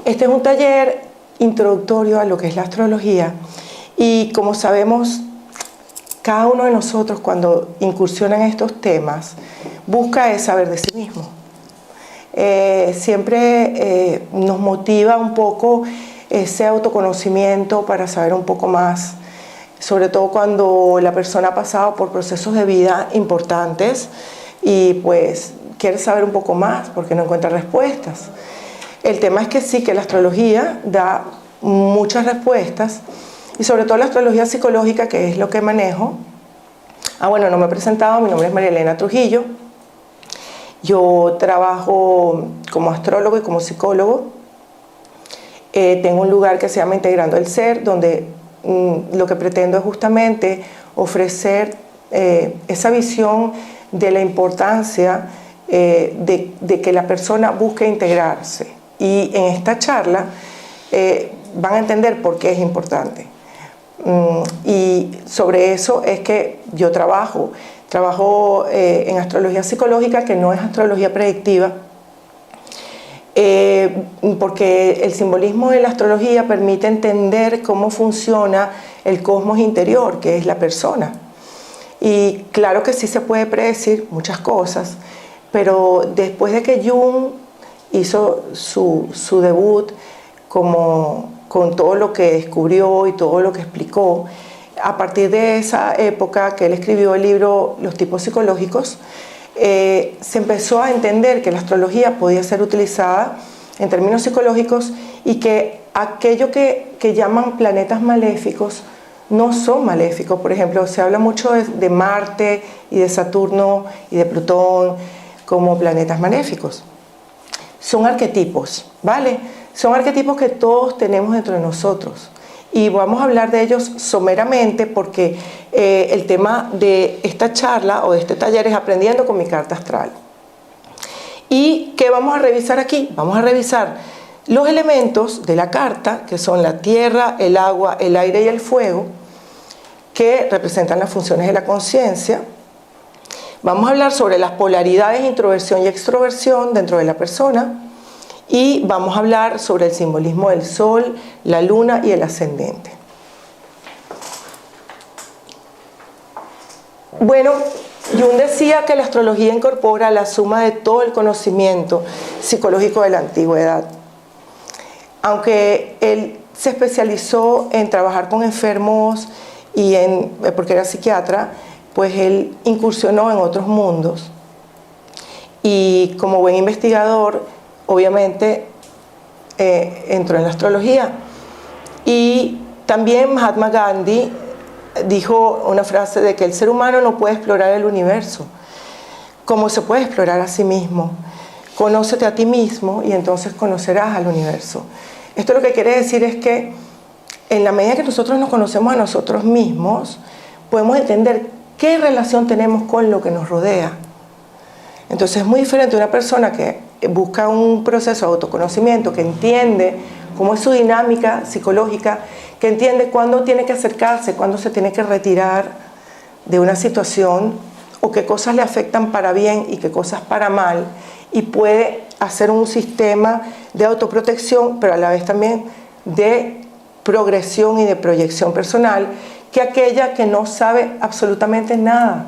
Este es un taller introductorio a lo que es la astrología y, como sabemos, cada uno de nosotros cuando incursiona en estos temas busca saber de sí mismo. Siempre nos motiva un poco ese autoconocimiento para saber un poco más, sobre todo cuando la persona ha pasado por procesos de vida importantes y pues quiere saber un poco más porque no encuentra respuestas. El tema es que sí, que la astrología da muchas respuestas y sobre todo la astrología psicológica, que es lo que manejo. Bueno, no me he presentado, mi nombre es María Elena Trujillo. Yo trabajo como astrólogo y como psicólogo. Tengo un lugar que se llama Integrando el Ser, donde lo que pretendo es justamente ofrecer esa visión de la importancia de que la persona busque integrarse. Y en esta charla van a entender por qué es importante. Y sobre eso es que yo trabajo en astrología psicológica, que no es astrología predictiva, porque el simbolismo de la astrología permite entender cómo funciona el cosmos interior, que es la persona. Y claro que sí se puede predecir muchas cosas, pero después de que Jung hizo su debut con todo lo que descubrió y todo lo que explicó, a partir de esa época que él escribió el libro Los tipos psicológicos, se empezó a entender que la astrología podía ser utilizada en términos psicológicos y que aquello que llaman planetas maléficos no son maléficos. Por ejemplo, se habla mucho de Marte y de Saturno y de Plutón como planetas maléficos. Son arquetipos, ¿vale? Son arquetipos que todos tenemos dentro de nosotros. Y vamos a hablar de ellos someramente porque el tema de esta charla o de este taller es aprendiendo con mi carta astral. ¿Y qué vamos a revisar aquí? Vamos a revisar los elementos de la carta, que son la tierra, el agua, el aire y el fuego, que representan las funciones de la conciencia. Vamos a hablar sobre las polaridades, introversión y extroversión dentro de la persona. Y vamos a hablar sobre el simbolismo del sol, la luna y el ascendente. Bueno, Jung decía que la astrología incorpora la suma de todo el conocimiento psicológico de la antigüedad. Aunque él se especializó en trabajar con enfermos porque era psiquiatra, pues él incursionó en otros mundos. Y como buen investigador, obviamente entró en la astrología. Y también Mahatma Gandhi dijo una frase de que el ser humano no puede explorar el universo como se puede explorar a sí mismo. Conócete a ti mismo y entonces conocerás al universo. Esto lo que quiere decir es que en la medida que nosotros nos conocemos a nosotros mismos, podemos entender qué relación tenemos con lo que nos rodea. Entonces es muy diferente una persona que busca un proceso de autoconocimiento, que entiende cómo es su dinámica psicológica, que entiende cuándo tiene que acercarse, cuándo se tiene que retirar de una situación o qué cosas le afectan para bien y qué cosas para mal, y puede hacer un sistema de autoprotección, pero a la vez también de progresión y de proyección personal, que aquella que no sabe absolutamente nada,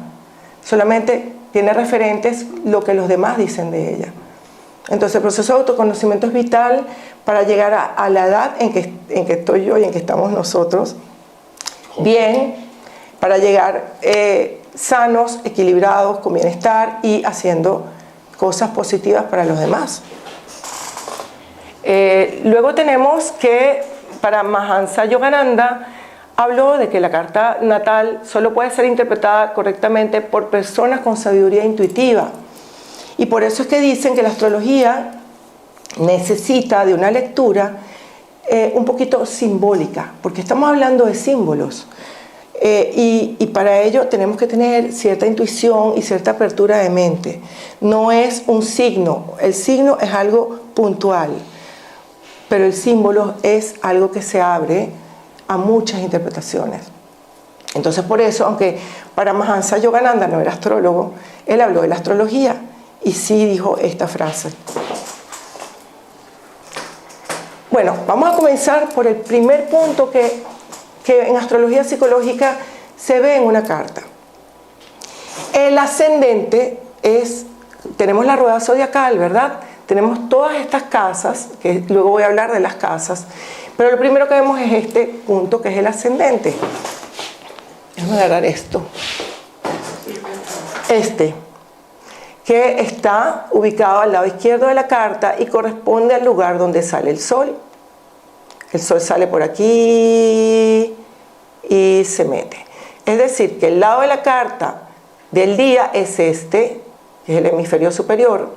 solamente tiene referentes lo que los demás dicen de ella. Entonces el proceso de autoconocimiento es vital para llegar a la edad en que estoy yo y en que estamos nosotros, bien, para llegar sanos, equilibrados, con bienestar y haciendo cosas positivas para los demás. Luego tenemos que para Mahansa Yogananda habló de que la carta natal solo puede ser interpretada correctamente por personas con sabiduría intuitiva. Y por eso es que dicen que la astrología necesita de una lectura un poquito simbólica, porque estamos hablando de símbolos. Y para ello tenemos que tener cierta intuición y cierta apertura de mente. No es un signo, el signo es algo puntual, pero el símbolo es algo que se abre a muchas interpretaciones. Entonces por eso, aunque Paramahansa Yogananda no era astrólogo, él habló de la astrología y sí dijo esta frase. Bueno, vamos a comenzar por el primer punto que en astrología psicológica se ve en una carta. El ascendente es, tenemos la rueda zodiacal, ¿verdad? Tenemos todas estas casas, que luego voy a hablar de las casas, pero lo primero que vemos es este punto que es el ascendente. Déjame agarrar esto. Que está ubicado al lado izquierdo de la carta y corresponde al lugar donde sale el sol. El sol sale por aquí y se mete. Es decir, que el lado de la carta del día es este, que es el hemisferio superior,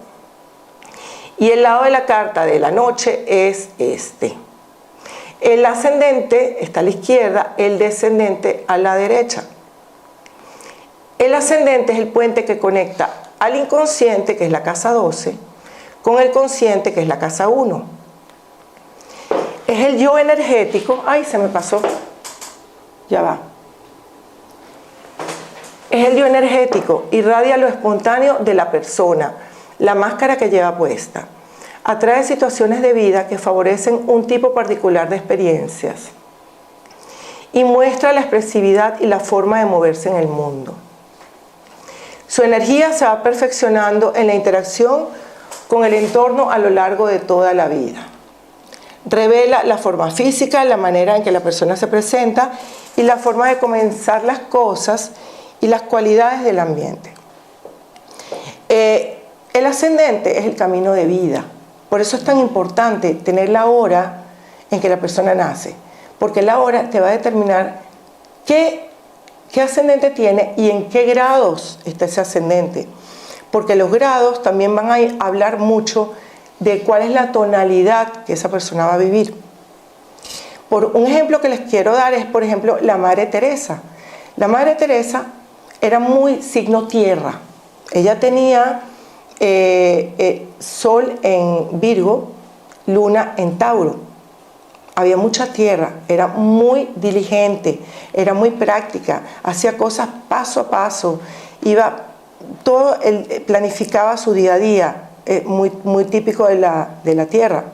y el lado de la carta de la noche es este. El ascendente está a la izquierda, el descendente a la derecha. El ascendente es el puente que conecta al inconsciente, que es la casa 12, con el consciente, que es la casa 1. Es el yo energético. ¡Ay, se me pasó! Ya va. Es el yo energético, irradia lo espontáneo de la persona, la máscara que lleva puesta. Atrae situaciones de vida que favorecen un tipo particular de experiencias y muestra la expresividad y la forma de moverse en el mundo. Su energía se va perfeccionando en la interacción con el entorno a lo largo de toda la vida. Revela la forma física, la manera en que la persona se presenta y la forma de comenzar las cosas y las cualidades del ambiente. El ascendente es el camino de vida. Por eso es tan importante tener la hora en que la persona nace, porque la hora te va a determinar qué ascendente tiene y en qué grados está ese ascendente, porque los grados también van a hablar mucho de cuál es la tonalidad que esa persona va a vivir. Por un ejemplo que les quiero dar es, por ejemplo, la Madre Teresa. La Madre Teresa era muy signo tierra. Ella tenía Sol en Virgo, Luna en Tauro. Había mucha tierra, era muy diligente, era muy práctica, hacía cosas paso a paso, planificaba su día a día, muy típico de la tierra.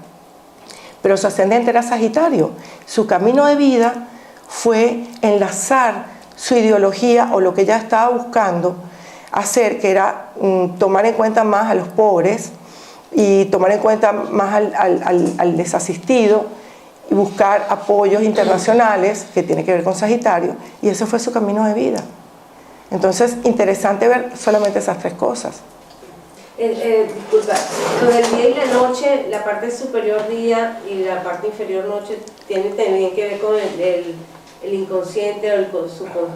Pero su ascendente era Sagitario. Su camino de vida fue enlazar su ideología o lo que ella estaba buscando hacer, que era tomar en cuenta más a los pobres y tomar en cuenta más al desasistido y buscar apoyos internacionales que tiene que ver con Sagitario, y ese fue su camino de vida. Entonces, interesante ver solamente esas tres cosas. Disculpa, lo del día y la noche, la parte superior día y la parte inferior noche tienen también que ver con el inconsciente o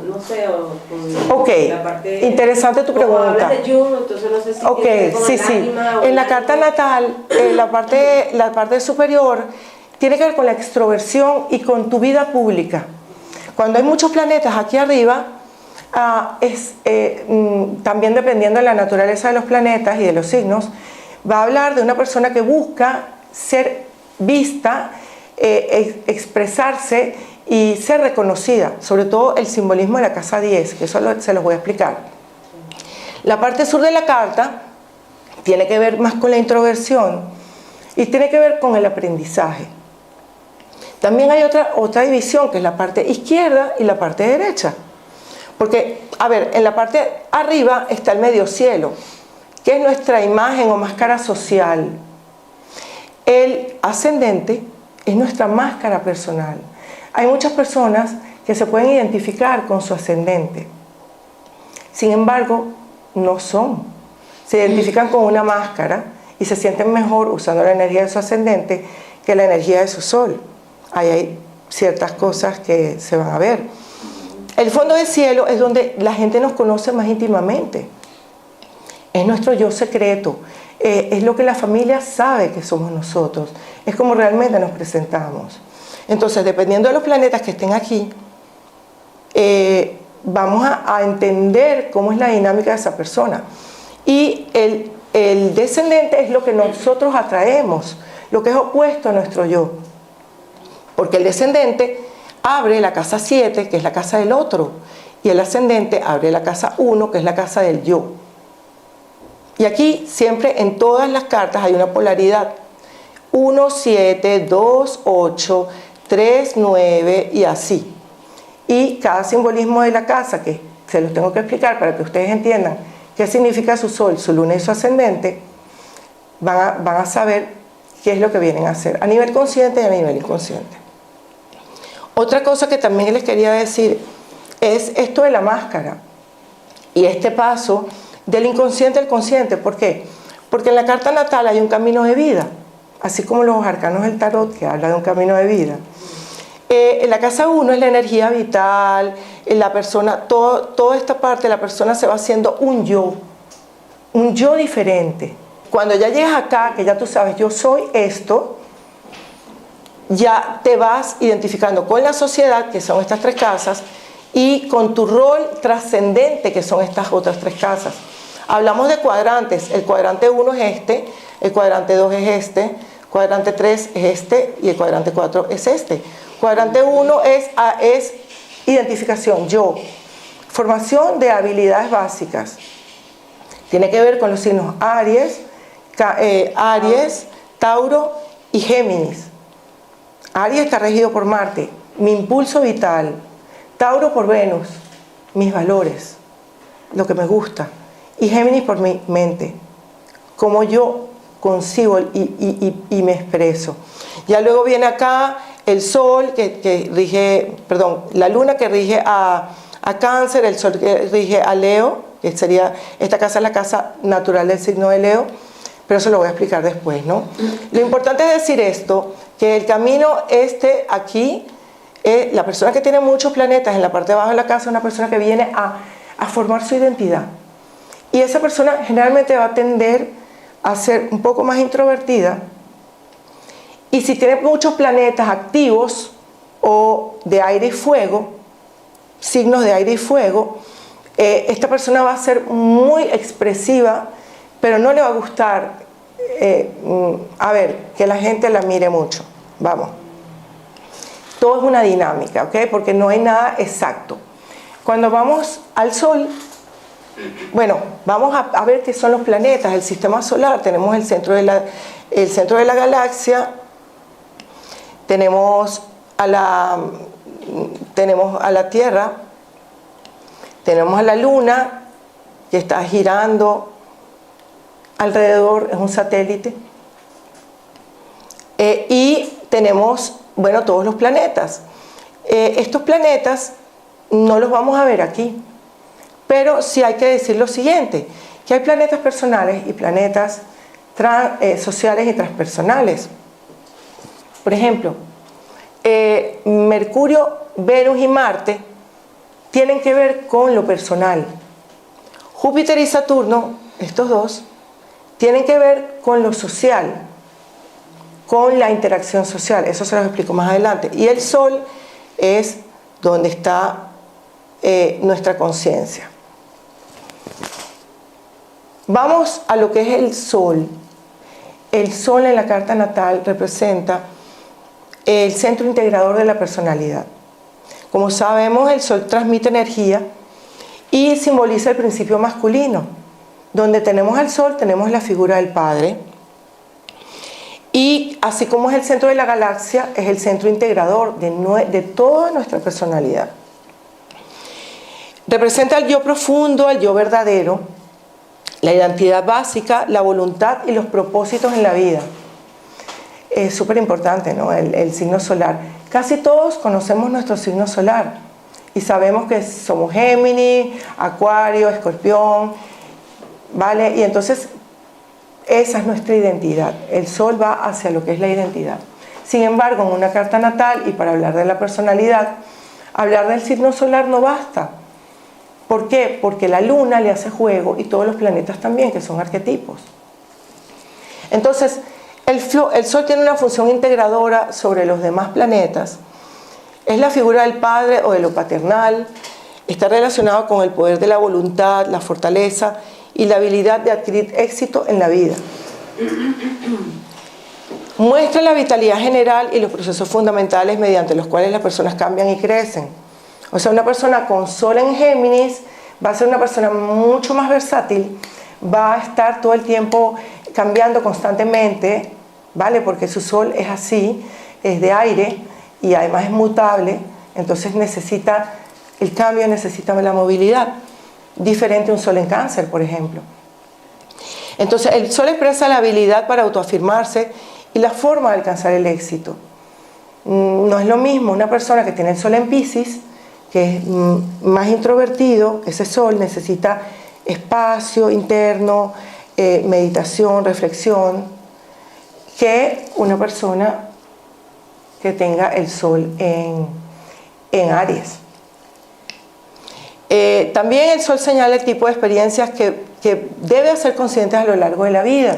no sé, o con la parte... Interesante tu pregunta. Hablas de Jung, entonces no sé si tiene que ver con el ánima, en la carta natal, la parte superior tiene que ver con la extroversión y con tu vida pública. Cuando hay muchos planetas aquí arriba, también dependiendo de la naturaleza de los planetas y de los signos, va a hablar de una persona que busca ser vista, expresarse y ser reconocida, sobre todo el simbolismo de la casa 10, que eso se los voy a explicar. La parte sur de la carta tiene que ver más con la introversión y tiene que ver con el aprendizaje. También hay otra división, que es la parte izquierda y la parte derecha. Porque, a ver, en la parte arriba está el medio cielo, que es nuestra imagen o máscara social. El ascendente es nuestra máscara personal. Hay muchas personas que se pueden identificar con su ascendente. Sin embargo, no son. Se identifican con una máscara y se sienten mejor usando la energía de su ascendente que la energía de su sol. Ahí hay ciertas cosas que se van a ver. El fondo del cielo es donde la gente nos conoce más íntimamente. Es nuestro yo secreto. Es lo que la familia sabe que somos nosotros. Es como realmente nos presentamos. Entonces, dependiendo de los planetas que estén aquí, vamos a entender cómo es la dinámica de esa persona. Y el descendente es lo que nosotros atraemos, lo que es opuesto a nuestro yo. Porque el descendente abre la casa 7, que es la casa del otro, y el ascendente abre la casa 1, que es la casa del yo. Y aquí siempre en todas las cartas hay una polaridad. 1, 7, 2, 8, 3, 9 y así. Y cada simbolismo de la casa, que se los tengo que explicar para que ustedes entiendan qué significa su sol, su luna y su ascendente, van a saber qué es lo que vienen a hacer a nivel consciente y a nivel inconsciente. Otra cosa que también les quería decir es esto de la máscara y este paso del inconsciente al consciente. ¿Por qué? Porque en la carta natal hay un camino de vida, así como los arcanos del tarot que habla de un camino de vida. En la casa 1 es la energía vital, la persona, toda esta parte, la persona se va haciendo un yo diferente. Cuando ya llegas acá, que ya tú sabes, yo soy esto, ya te vas identificando con la sociedad, que son estas 3 casas, y con tu rol trascendente, que son estas otras 3 casas. Hablamos de cuadrantes, el cuadrante 1 es este, el cuadrante 2 es este, el cuadrante 3 es este y el cuadrante 4 es este. Cuadrante 1 es identificación, yo. Formación de habilidades básicas. Tiene que ver con los signos Aries, Tauro y Géminis. Aries está regido por Marte, mi impulso vital. Tauro por Venus, mis valores, lo que me gusta. Y Géminis por mi mente, cómo yo concibo y me expreso. Ya luego viene acá el Sol que rige, la Luna que rige a Cáncer, el Sol que rige a Leo, que sería, esta casa es la casa natural del signo de Leo, pero eso lo voy a explicar después, ¿no? Lo importante es decir esto, que el camino aquí, la persona que tiene muchos planetas en la parte de abajo de la casa es una persona que viene a formar su identidad. Y esa persona generalmente va a tender a ser un poco más introvertida. Y si tiene muchos planetas activos o de aire y fuego, signos de aire y fuego, esta persona va a ser muy expresiva, pero no le va a gustar, que la gente la mire mucho. Vamos. Todo es una dinámica, ¿ok? Porque no hay nada exacto. Cuando vamos al Sol, bueno, vamos a ver qué son los planetas, el sistema solar. Tenemos el centro de la galaxia, tenemos a la Tierra, tenemos a la Luna, que está girando alrededor, es un satélite, y tenemos, todos los planetas. Estos planetas no los vamos a ver aquí, pero sí hay que decir lo siguiente, que hay planetas personales y planetas sociales y transpersonales. Por ejemplo, Mercurio, Venus y Marte tienen que ver con lo personal. Júpiter y Saturno, estos dos, tienen que ver con lo social, con la interacción social. Eso se los explico más adelante. Y el Sol es donde está nuestra conciencia. Vamos a lo que es el Sol. El Sol en la carta natal representa el centro integrador de la personalidad. Como sabemos, el Sol transmite energía y simboliza el principio masculino. Donde tenemos al Sol, tenemos la figura del Padre. Y así como es el centro de la galaxia, es el centro integrador de toda nuestra personalidad. Representa al yo profundo, al yo verdadero, la identidad básica, la voluntad y los propósitos en la vida. Es súper importante, ¿no? El signo solar. Casi todos conocemos nuestro signo solar y sabemos que somos Géminis, Acuario, Escorpión, ¿vale? Y entonces esa es nuestra identidad. El Sol va hacia lo que es la identidad. Sin embargo, en una carta natal, y para hablar de la personalidad, hablar del signo solar no basta. ¿Por qué? Porque la Luna le hace juego y todos los planetas también, que son arquetipos. Entonces, el Sol tiene una función integradora sobre los demás planetas. Es la figura del Padre o de lo paternal. Está relacionado con el poder de la voluntad, la fortaleza y la habilidad de adquirir éxito en la vida. Muestra la vitalidad general y los procesos fundamentales mediante los cuales las personas cambian y crecen. O sea, una persona con Sol en Géminis va a ser una persona mucho más versátil, va a estar todo el tiempo cambiando constantemente, ¿vale? Porque su Sol es así, es de aire y además es mutable, entonces necesita el cambio, necesita la movilidad, diferente a un Sol en Cáncer, por ejemplo. Entonces, el Sol expresa la habilidad para autoafirmarse y la forma de alcanzar el éxito. No es lo mismo una persona que tiene el Sol en Piscis, que es más introvertido, ese Sol necesita espacio interno, meditación, reflexión, que una persona que tenga el Sol en Aries. También el Sol señala el tipo de experiencias que debe hacer conscientes a lo largo de la vida.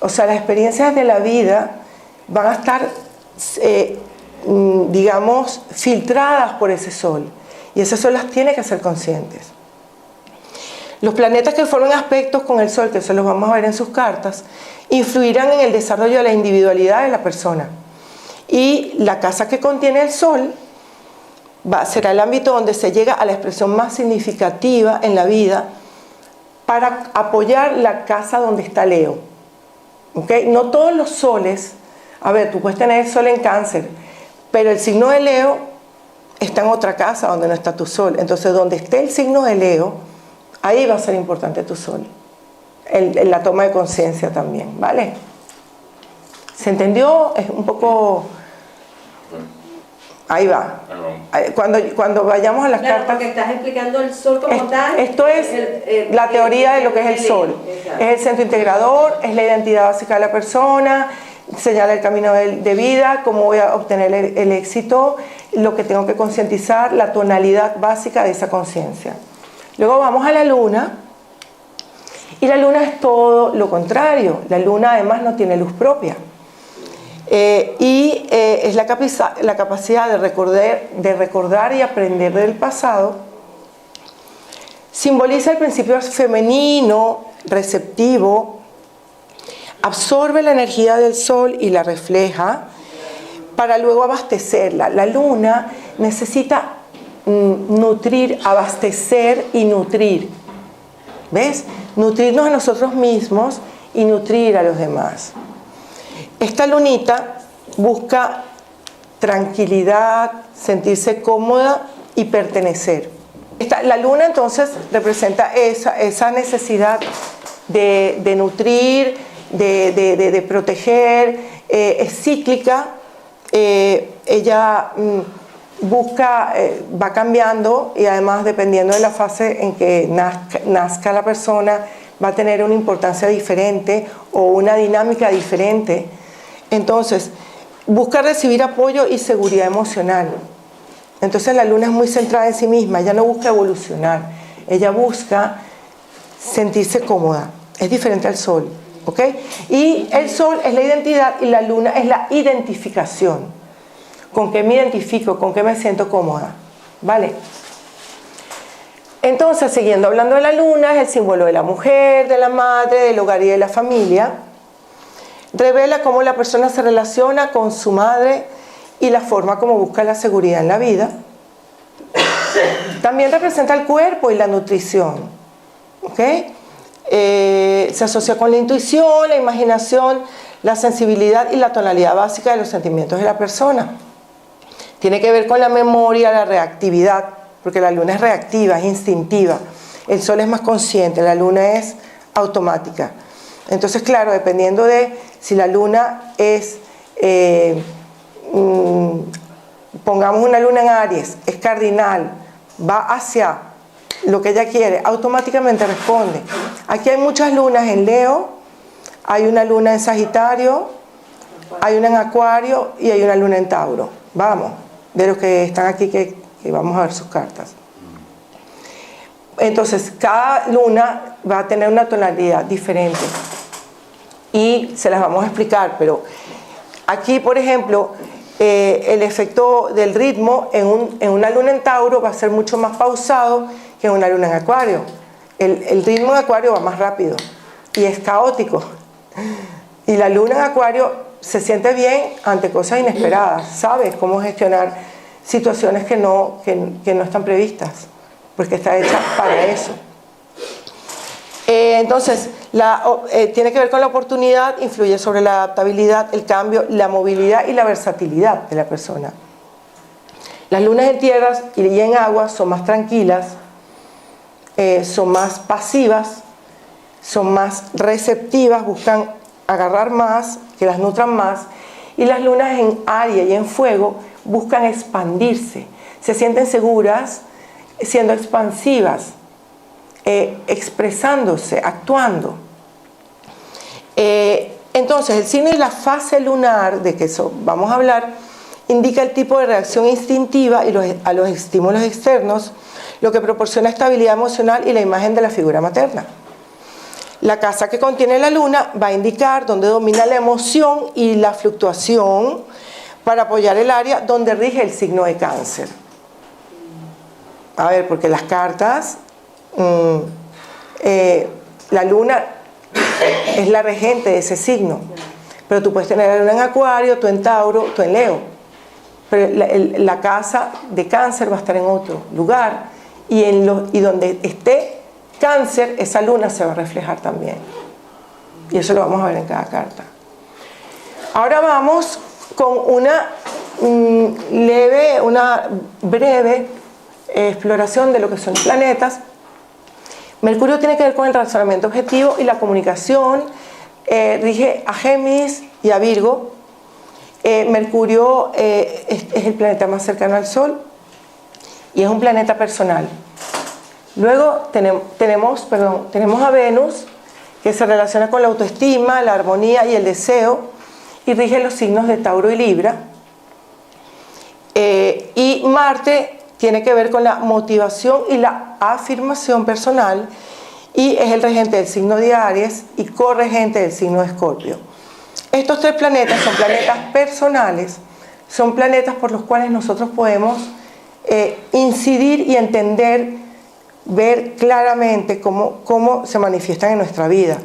O sea, las experiencias de la vida van a estar, digamos, filtradas por ese Sol. Y ese Sol las tiene que hacer conscientes. Los planetas que forman aspectos con el Sol, que se los vamos a ver en sus cartas, influirán en el desarrollo de la individualidad de la persona. Y la casa que contiene el Sol será el ámbito donde se llega a la expresión más significativa en la vida para apoyar la casa donde está Leo. ¿Okay? No todos los soles, a ver, tú puedes tener el Sol en Cáncer, pero el signo de Leo está en otra casa donde no está tu Sol. Entonces, donde esté el signo de Leo, ahí va a ser importante tu Sol. En la toma de conciencia también, ¿vale? ¿Se entendió? Es un poco... Ahí va. Cuando vayamos a las cartas... Porque estás explicando el Sol como tal. Esto es la teoría de lo que es el Sol. Exacto. Es el centro integrador, es la identidad básica de la persona, señala el camino de vida, cómo voy a obtener el éxito, lo que tengo que concientizar, la tonalidad básica de esa conciencia. Luego vamos a la Luna, y la Luna es todo lo contrario. La Luna además no tiene luz propia. Es la capacidad de recordar y aprender del pasado. Simboliza el principio femenino, receptivo, absorbe la energía del Sol y la refleja para luego abastecerla. La Luna necesita nutrir, abastecer y nutrir. ¿Ves? Nutrirnos a nosotros mismos y nutrir a los demás. Esta lunita busca tranquilidad, sentirse cómoda y pertenecer. La luna entonces representa esa necesidad de nutrir, de proteger, es cíclica, ella busca, va cambiando y además dependiendo de la fase en que nazca la persona va a tener una importancia diferente o una dinámica diferente. Entonces, busca recibir apoyo y seguridad emocional. Entonces la luna es muy centrada en sí misma, ella no busca evolucionar, ella busca sentirse cómoda, es diferente al Sol, ¿ok? Y el Sol es la identidad y la luna es la identificación. ¿Con qué me identifico? ¿Con qué me siento cómoda? ¿Vale? Entonces, siguiendo hablando de la luna, es el símbolo de la mujer, de la madre, del hogar y de la familia. Revela cómo la persona se relaciona con su madre y la forma como busca la seguridad en la vida. También representa el cuerpo y la nutrición. ¿Okay? Se asocia con la intuición, la imaginación, la sensibilidad y la tonalidad básica de los sentimientos de la persona. Tiene que ver con la memoria, la reactividad, porque la luna es reactiva, es instintiva. El Sol es más consciente, la luna es automática. Entonces, claro, dependiendo de si la luna es, pongamos una luna en Aries, es cardinal, va hacia lo que ella quiere, automáticamente responde. Aquí hay muchas lunas en Leo, hay una luna en Sagitario, hay una en Acuario y hay una luna en Tauro. Vamos, de los que están aquí que vamos a ver sus cartas. Entonces, cada luna va a tener una tonalidad diferente. Y se las vamos a explicar, pero aquí, por ejemplo, el efecto del ritmo en una luna en Tauro va a ser mucho más pausado que en una luna en Acuario. El ritmo en Acuario va más rápido y es caótico. Y la luna en Acuario se siente bien ante cosas inesperadas, sabe cómo gestionar situaciones que no están previstas, porque está hecha para eso. Entonces, tiene que ver con la oportunidad, influye sobre la adaptabilidad, el cambio, la movilidad y la versatilidad de la persona. Las lunas en tierras y en agua son más tranquilas, son más pasivas, son más receptivas, buscan agarrar más, que las nutran más, y las lunas en aire y en fuego buscan expandirse, se sienten seguras siendo expansivas, expresándose, actuando. Entonces, el signo y la fase lunar, de que eso vamos a hablar, indica el tipo de reacción instintiva a los estímulos externos, lo que proporciona estabilidad emocional y la imagen de la figura materna. La casa que contiene la luna va a indicar dónde domina la emoción y la fluctuación para apoyar el área donde rige el signo de Cáncer. A ver, porque las cartas, la luna es la regente de ese signo, pero tú puedes tener la luna en Acuario, tú en Tauro, tú en Leo, pero la casa de Cáncer va a estar en otro lugar y donde esté Cáncer, esa luna se va a reflejar también, y eso lo vamos a ver en cada carta. Ahora vamos con una breve exploración de lo que son los planetas. Mercurio tiene que ver con el razonamiento objetivo y la comunicación, rige a Géminis y a Virgo. Mercurio es el planeta más cercano al Sol y es un planeta personal. Luego tenemos a Venus, que se relaciona con la autoestima, la armonía y el deseo, y rige los signos de Tauro y Libra. Y Marte tiene que ver con la motivación y la afirmación personal, y es el regente del signo de Aries y corregente del signo de Escorpio. Estos tres planetas son planetas personales, son planetas por los cuales nosotros podemos incidir y entender, ver claramente cómo se manifiestan en nuestra vida,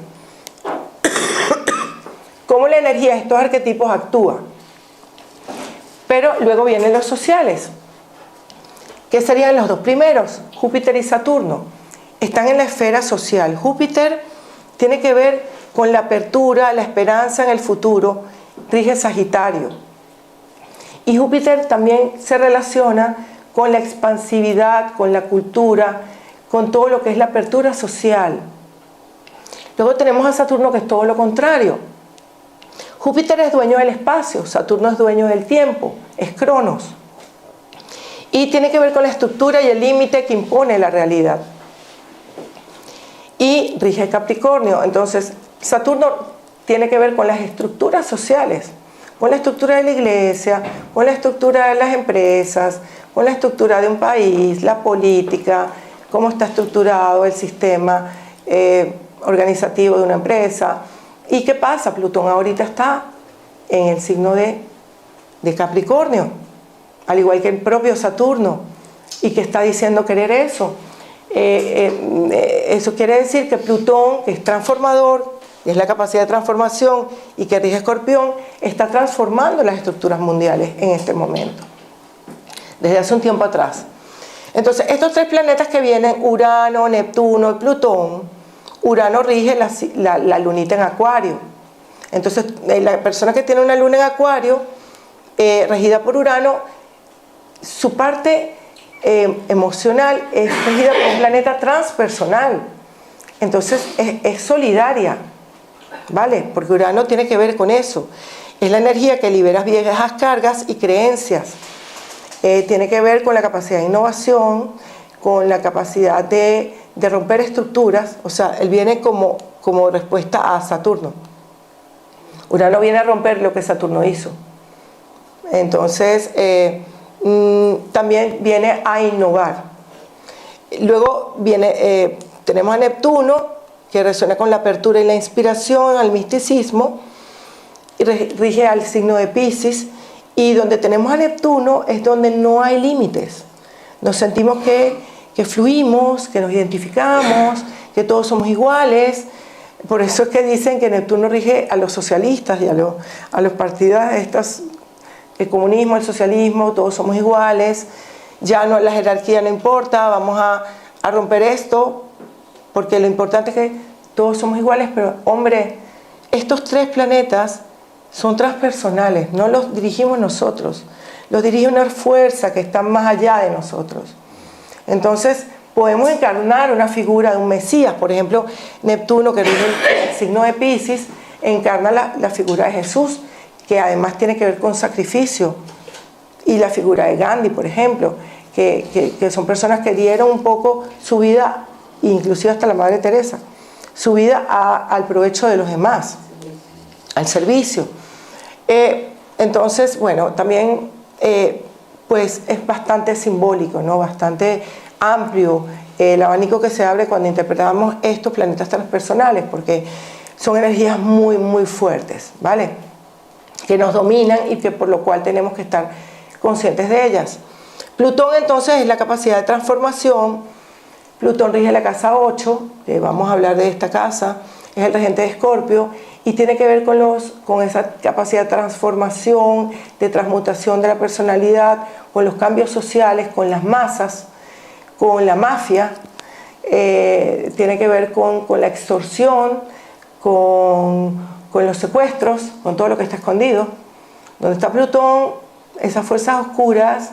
cómo la energía de estos arquetipos actúa. Pero luego vienen los sociales, que serían los dos primeros, Júpiter y Saturno. Están en la esfera social. Júpiter tiene que ver con la apertura, la esperanza en el futuro, rige Sagitario. Y Júpiter también se relaciona con la expansividad, con la cultura, con todo lo que es la apertura social. Luego tenemos a Saturno, que es todo lo contrario. Júpiter es dueño del espacio, Saturno es dueño del tiempo, es Cronos. Y tiene que ver con la estructura y el límite que impone la realidad. Y rige Capricornio. Entonces, Saturno tiene que ver con las estructuras sociales, con la estructura de la iglesia, con la estructura de las empresas, con la estructura de un país, la política, cómo está estructurado el sistema organizativo de una empresa. ¿Y qué pasa? Plutón ahorita está en el signo de Capricornio, al igual que el propio Saturno, y que está diciendo querer eso. Eso quiere decir que Plutón, que es transformador, es la capacidad de transformación, y que rige Escorpión, está transformando las estructuras mundiales en este momento, desde hace un tiempo atrás. Entonces, estos tres planetas que vienen, Urano, Neptuno y Plutón, Urano rige la lunita en Acuario. Entonces, la persona que tiene una luna en Acuario, regida por Urano, su parte emocional es regida por un planeta transpersonal. Entonces, es solidaria, ¿vale? Porque Urano tiene que ver con eso. Es la energía que libera viejas cargas y creencias. Tiene que ver con la capacidad de innovación, con la capacidad de romper estructuras. O sea, él viene como respuesta a Saturno. Urano viene a romper lo que Saturno hizo. Entonces, también viene a innovar. Luego tenemos a Neptuno, que resuena con la apertura y la inspiración, al misticismo, y rige al signo de Piscis. Y donde tenemos a Neptuno es donde no hay límites. Nos sentimos que fluimos, que nos identificamos, que todos somos iguales. por eso es que dicen que Neptuno rige a los socialistas y a los partidos el comunismo, el socialismo, todos somos iguales, ya no, la jerarquía no importa, vamos a romper esto, porque lo importante es que todos somos iguales, pero hombre, estos 3 planetas son transpersonales, no los dirigimos nosotros, los dirige una fuerza que está más allá de nosotros. Entonces, podemos encarnar una figura de un Mesías, por ejemplo, Neptuno, que rige el signo de Piscis, encarna la figura de Jesús, que además tiene que ver con sacrificio, y la figura de Gandhi, por ejemplo, que son personas que dieron un poco su vida, inclusive hasta la Madre Teresa, su vida al provecho de los demás, al servicio. Entonces, bueno, también pues es bastante simbólico, ¿no? Bastante amplio el abanico que se abre cuando interpretamos estos planetas transpersonales, porque son energías muy, muy fuertes, ¿vale? Que nos dominan y que por lo cual tenemos que estar conscientes de ellas. Plutón entonces es la capacidad de transformación. Plutón rige la casa 8, que vamos a hablar de esta casa, es el regente de Escorpio y tiene que ver con esa capacidad de transformación, de transmutación de la personalidad, con los cambios sociales, con las masas, con la mafia, tiene que ver con la extorsión, con los secuestros, con todo lo que está escondido. Donde está Plutón, esas fuerzas oscuras,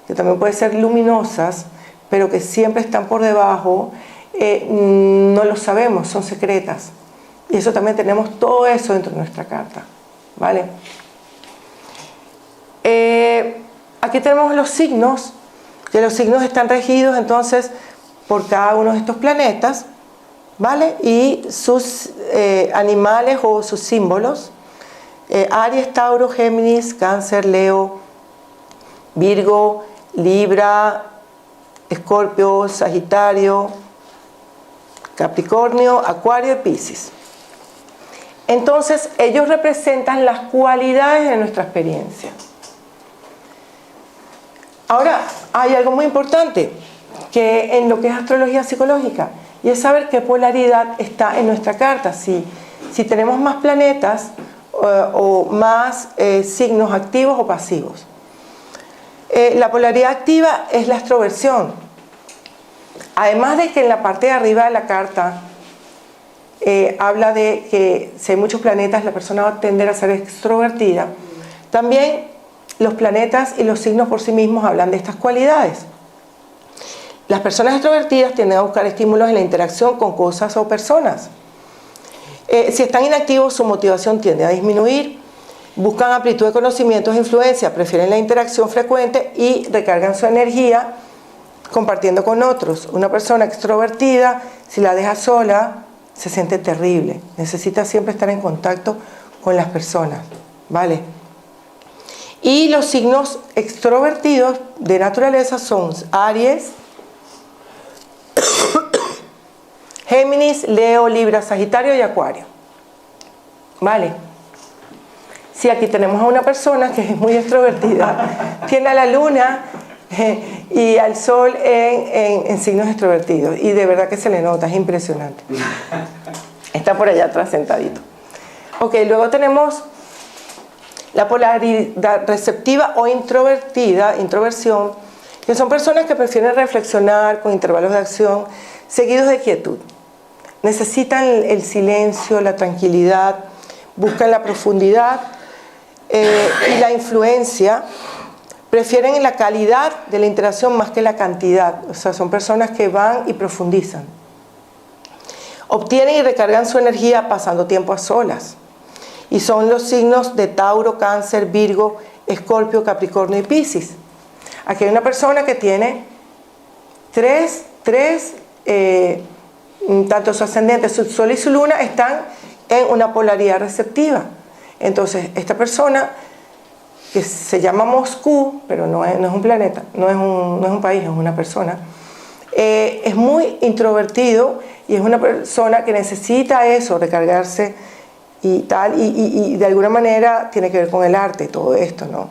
que también pueden ser luminosas, pero que siempre están por debajo, no lo sabemos, son secretas. Y eso también tenemos todo eso dentro de nuestra carta, ¿vale? Aquí tenemos los signos, que los signos están regidos entonces por cada uno de estos planetas, ¿vale? Y sus animales o sus símbolos. Aries, Tauro, Géminis, Cáncer, Leo, Virgo, Libra, Escorpio, Sagitario, Capricornio, Acuario y Piscis. Entonces, ellos representan las cualidades de nuestra experiencia. Ahora, hay algo muy importante que en lo que es astrología psicológica, y es saber qué polaridad está en nuestra carta. Si tenemos más planetas o más signos activos o pasivos. La polaridad activa es la extroversión. Además de que en la parte de arriba de la carta habla de que si hay muchos planetas la persona va a tender a ser extrovertida, también los planetas y los signos por sí mismos hablan de estas cualidades. Las personas extrovertidas tienden a buscar estímulos en la interacción con cosas o personas. Si están inactivos, su motivación tiende a disminuir, buscan amplitud de conocimientos e influencia, prefieren la interacción frecuente y recargan su energía compartiendo con otros. Una persona extrovertida, si la deja sola, se siente terrible. Necesita siempre estar en contacto con las personas, ¿vale? Y los signos extrovertidos de naturaleza son Aries, Géminis, Leo, Libra, Sagitario y Acuario, ¿vale? Si aquí tenemos a una persona que es muy extrovertida, tiene a la luna y al sol en signos extrovertidos, y de verdad que se le nota, es impresionante. Está por allá atrás sentadito. Ok, luego tenemos la polaridad receptiva o introvertida, introversión, que son personas que prefieren reflexionar con intervalos de acción seguidos de quietud. Necesitan el silencio, la tranquilidad, buscan la profundidad y la influencia. Prefieren la calidad de la interacción más que la cantidad. O sea, son personas que van y profundizan. Obtienen y recargan su energía pasando tiempo a solas. Y son los signos de Tauro, Cáncer, Virgo, Escorpio, Capricornio y Piscis. Aquí hay una persona que tiene tanto su ascendente, su sol y su luna están en una polaridad receptiva. Entonces, esta persona, que se llama Moscú, pero no es un planeta, no es un país, es una persona, es muy introvertido y es una persona que necesita eso, recargarse y tal, y de alguna manera tiene que ver con el arte, todo esto, ¿no?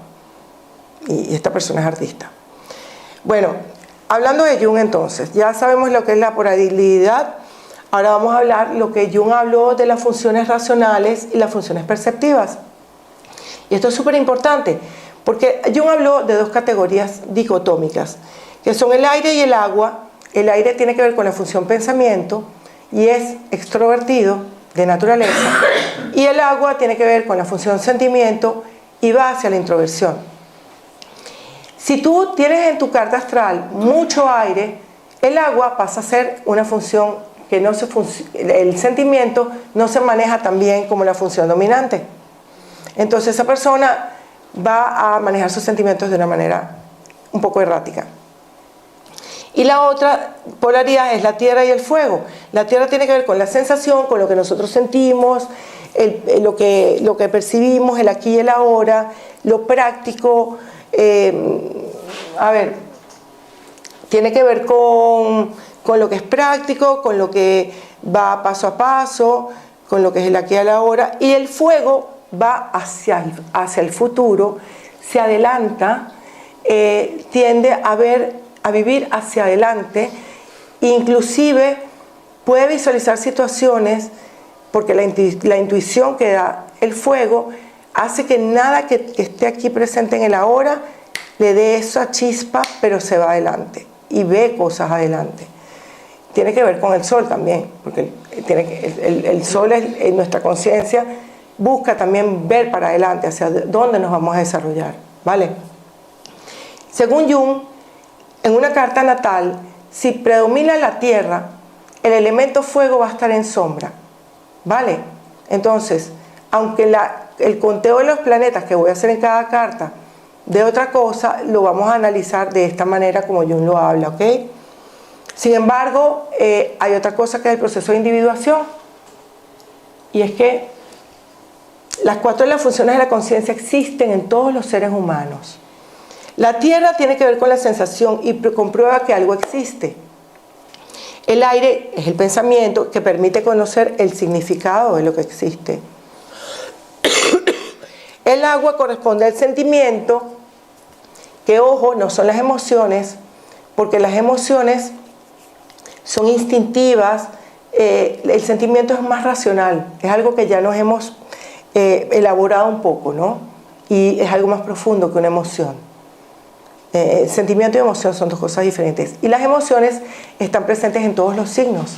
Y esta persona es artista. Bueno, hablando de Jung entonces, ya sabemos lo que es la polaridad Ahora vamos a hablar lo que Jung habló de las funciones racionales y las funciones perceptivas. Y esto es súper importante, porque Jung habló de dos categorías dicotómicas, que son el aire y el agua. El aire tiene que ver con la función pensamiento y es extrovertido de naturaleza, y el agua tiene que ver con la función sentimiento y va hacia la introversión. Si tú tienes en tu carta astral mucho aire, el agua pasa a ser una función que no se el sentimiento no se maneja tan bien como la función dominante. Entonces esa persona va a manejar sus sentimientos de una manera un poco errática. Y la otra polaridad es la tierra y el fuego. La tierra tiene que ver con la sensación, con lo que nosotros sentimos, lo que percibimos, el aquí y el ahora, lo práctico. Tiene que ver con lo que es práctico, con lo que va paso a paso, con lo que es el aquí y el ahora. Y el fuego va hacia el futuro, se adelanta, tiende a vivir hacia adelante, inclusive puede visualizar situaciones, porque la intuición que da el fuego hace que nada que esté aquí presente en el ahora le dé esa chispa, pero se va adelante y ve cosas adelante. Tiene que ver con el sol también, porque el sol en nuestra conciencia busca también ver para adelante, hacia dónde nos vamos a desarrollar, ¿vale? Según Jung, en una carta natal, si predomina la tierra, el elemento fuego va a estar en sombra, ¿vale? Entonces, aunque el conteo de los planetas que voy a hacer en cada carta de otra cosa, lo vamos a analizar de esta manera como Jung lo habla, ¿ok? Sin embargo, hay otra cosa que es el proceso de individuación, y es que las 4 de las funciones de la conciencia existen en todos los seres humanos. La tierra tiene que ver con la sensación y comprueba que algo existe. El aire es el pensamiento que permite conocer el significado de lo que existe. El agua corresponde al sentimiento, que ojo, no son las emociones, porque las emociones son instintivas, el sentimiento es más racional, es algo que ya nos hemos elaborado un poco, ¿no? Y es algo más profundo que una emoción. Sentimiento y emoción son dos cosas diferentes. Y las emociones están presentes en todos los signos.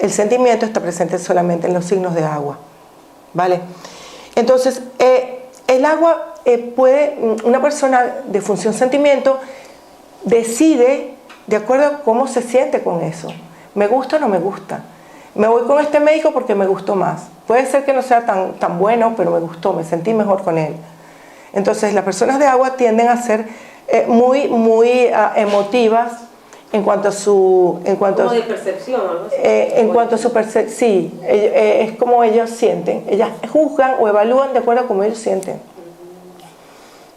El sentimiento está presente solamente en los signos de agua, ¿vale? Entonces, el agua una persona de función sentimiento decide de acuerdo a cómo se siente con eso. ¿Me gusta o no me gusta? Me voy con este médico porque me gustó más. Puede ser que no sea tan bueno, pero me gustó, me sentí mejor con él. Entonces, las personas de agua tienden a ser muy emotivas en cuanto a su... Como de percepción, ¿no? En cuanto a su percepción, sí, es como ellos sienten. Ellas juzgan o evalúan de acuerdo a cómo ellos sienten.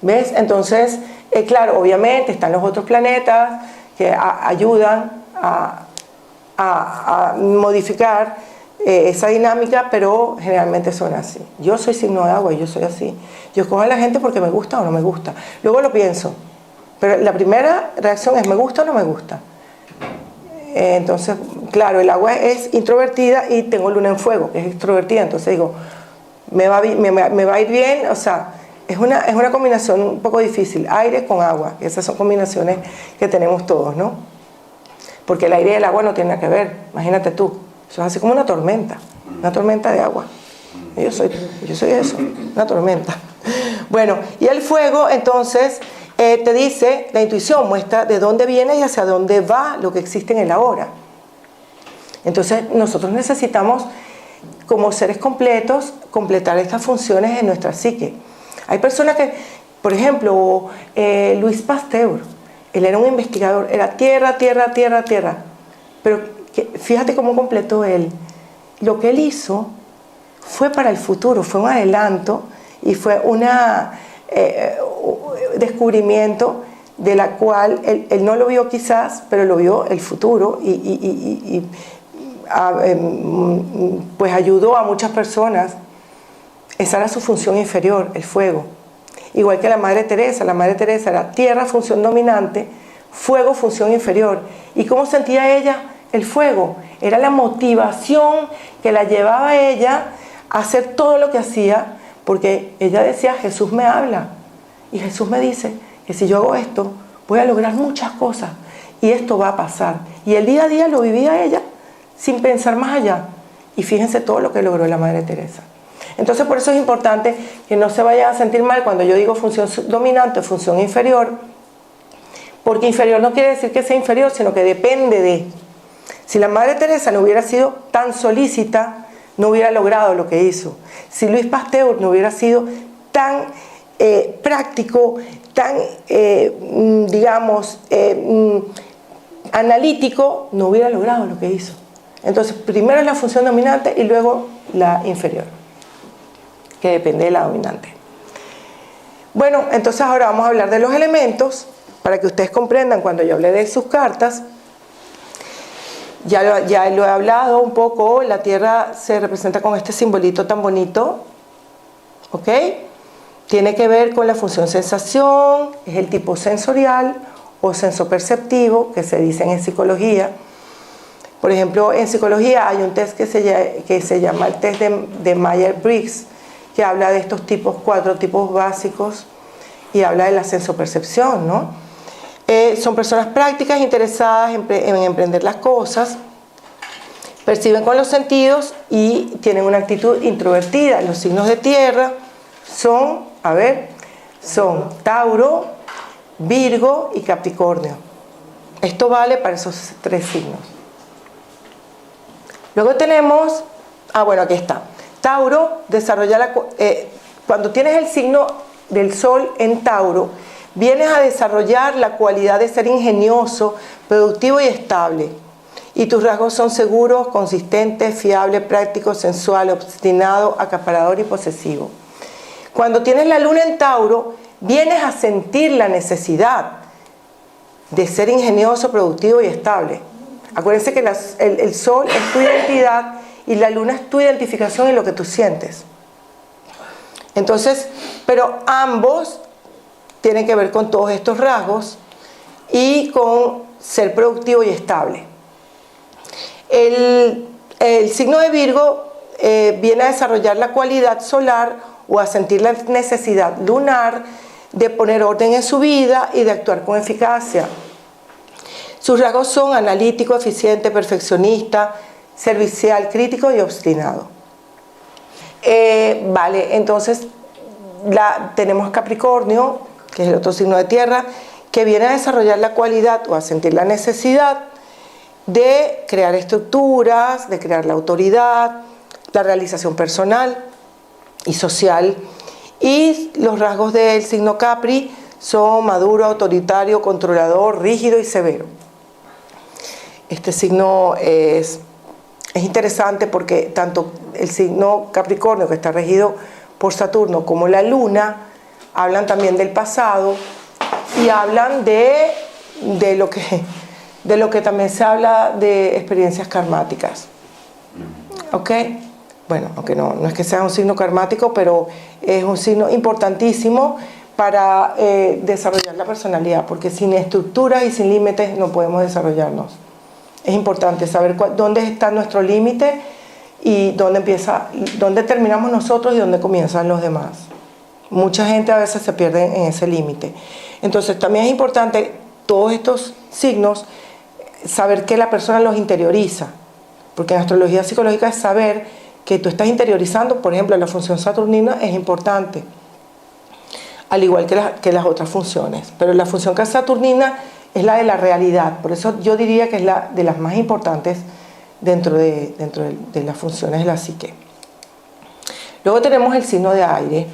¿Ves? Entonces, claro, obviamente están los otros planetas que ayudan a modificar esa dinámica, pero generalmente son así. Yo soy signo de agua y yo soy así. Yo escojo a la gente porque me gusta o no me gusta. Luego lo pienso, pero la primera reacción es ¿me gusta o no me gusta? Entonces, claro, el agua es introvertida y tengo luna en fuego, que es extrovertida. Entonces digo, me va a ir bien, o sea, es una combinación un poco difícil, aire con agua. Esas son combinaciones que tenemos todos, ¿no? Porque el aire y el agua no tienen nada que ver, imagínate tú. Eso es así como una tormenta de agua. Yo soy eso, una tormenta. Bueno, y el fuego, entonces, te dice, la intuición muestra de dónde viene y hacia dónde va lo que existe en el ahora. Entonces, nosotros necesitamos, como seres completos, completar estas funciones en nuestra psique. Hay personas que, por ejemplo, Louis Pasteur, él era un investigador, era tierra, tierra, tierra, tierra. Pero fíjate cómo completó él. Lo que él hizo fue para el futuro, fue un adelanto y fue un descubrimiento de la cual él no lo vio quizás, pero lo vio el futuro y pues ayudó a muchas personas. Esa era su función inferior, el fuego. Igual que la Madre Teresa era tierra, función dominante, fuego, función inferior. ¿Y cómo sentía ella? el fuego, era la motivación que la llevaba a ella a hacer todo lo que hacía, porque ella decía, Jesús me habla, y Jesús me dice que si yo hago esto, voy a lograr muchas cosas, y esto va a pasar. Y el día a día lo vivía ella, sin pensar más allá. Y fíjense todo lo que logró la Madre Teresa. Entonces, por eso es importante que no se vayan a sentir mal cuando yo digo función dominante o función inferior, porque inferior no quiere decir que sea inferior, sino que depende de. Si la Madre Teresa no hubiera sido tan solícita, no hubiera logrado lo que hizo. Si Luis Pasteur no hubiera sido tan práctico, tan, analítico, no hubiera logrado lo que hizo. Entonces, primero es la función dominante y luego la inferior, que depende de la dominante. Bueno, entonces ahora vamos a hablar de los elementos, para que ustedes comprendan cuando yo hablé de sus cartas. Ya lo he hablado un poco, la Tierra se representa con este simbolito tan bonito, ¿ok? Tiene que ver con la función sensación, es el tipo sensorial o sensoperceptivo, que se dicen en psicología. Por ejemplo, en psicología hay un test que se llama el test de Myers-Briggs, que habla de estos tipos, 4 tipos básicos, y habla de la sensopercepción, ¿no? Son personas prácticas, interesadas en emprender las cosas, perciben con los sentidos y tienen una actitud introvertida. Los signos de tierra son Tauro, Virgo y Capricornio. Esto vale para esos 3 signos. Luego tenemos, aquí está. Tauro desarrolla cuando tienes el signo del Sol en Tauro, vienes a desarrollar la cualidad de ser ingenioso, productivo y estable. Y tus rasgos son seguros, consistentes, fiable, práctico, sensual, obstinado, acaparador y posesivo. Cuando tienes la luna en Tauro, vienes a sentir la necesidad de ser ingenioso, productivo y estable. Acuérdense que el Sol es tu identidad y la luna es tu identificación y lo que tú sientes. Entonces, pero ambos tienen que ver con todos estos rasgos y con ser productivo y estable. El signo de Virgo viene a desarrollar la cualidad solar o a sentir la necesidad lunar de poner orden en su vida y de actuar con eficacia. Sus rasgos son analítico, eficiente, perfeccionista, servicial, crítico y obstinado. Entonces tenemos Capricornio, que es el otro signo de tierra, que viene a desarrollar la cualidad o a sentir la necesidad de crear estructuras, de crear la autoridad, la realización personal y social. Y los rasgos del signo Capri son maduro, autoritario, controlador, rígido y severo. Este signo es interesante porque tanto el signo Capricornio, que está regido por Saturno, como la luna, hablan también del pasado y hablan de lo que también se habla de experiencias karmáticas. ¿Ok? Bueno, aunque no es que sea un signo karmático, pero es un signo importantísimo para desarrollar la personalidad, porque sin estructuras y sin límites no podemos desarrollarnos. Es importante saber dónde está nuestro límite y dónde terminamos nosotros y dónde comienzan los demás. Mucha gente a veces se pierde en ese límite. Entonces también es importante todos estos signos, saber que la persona los interioriza, porque en astrología psicológica es saber que tú estás interiorizando. Por ejemplo, la función saturnina es importante, al igual que las otras funciones, pero la función saturnina es la de la realidad. Por eso yo diría que es la de las más importantes dentro de las funciones de la psique. Luego tenemos el signo de aire,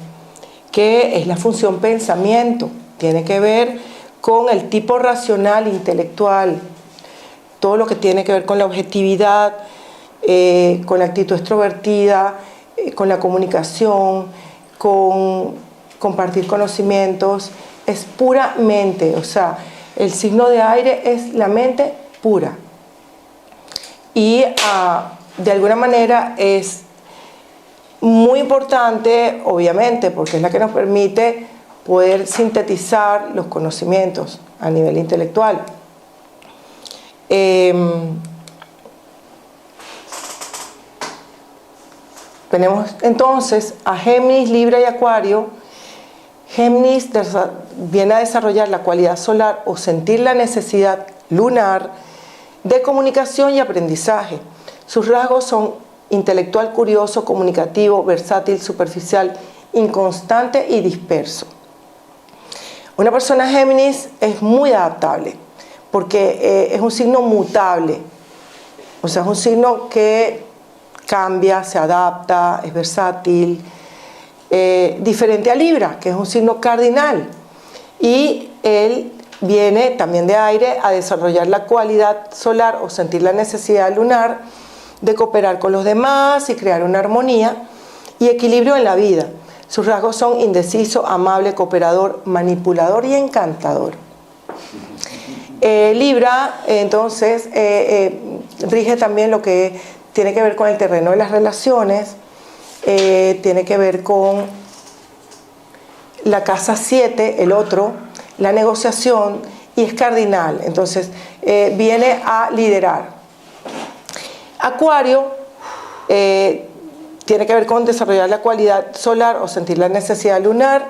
que es la función pensamiento. Tiene que ver con el tipo racional, intelectual, todo lo que tiene que ver con la objetividad, con la actitud extrovertida, con la comunicación, con compartir conocimientos. Es pura mente, o sea, el signo de aire es la mente pura. Y de alguna manera es muy importante, obviamente, porque es la que nos permite poder sintetizar los conocimientos a nivel intelectual. Tenemos entonces a Géminis, Libra y Acuario. Géminis viene a desarrollar la cualidad solar o sentir la necesidad lunar de comunicación y aprendizaje. Sus rasgos son intelectual, curioso, comunicativo, versátil, superficial, inconstante y disperso. Una persona Géminis es muy adaptable porque es un signo mutable, o sea, es un signo que cambia, se adapta, es versátil, diferente a Libra, que es un signo cardinal, y él viene también de aire a desarrollar la cualidad solar o sentir la necesidad lunar de cooperar con los demás y crear una armonía y equilibrio en la vida. Sus rasgos son indeciso, amable, cooperador, manipulador y encantador. Libra, entonces, rige también lo que tiene que ver con el terreno de las relaciones, tiene que ver con la casa 7, el otro, la negociación, y es cardinal, entonces viene a liderar. Acuario tiene que ver con desarrollar la cualidad solar o sentir la necesidad lunar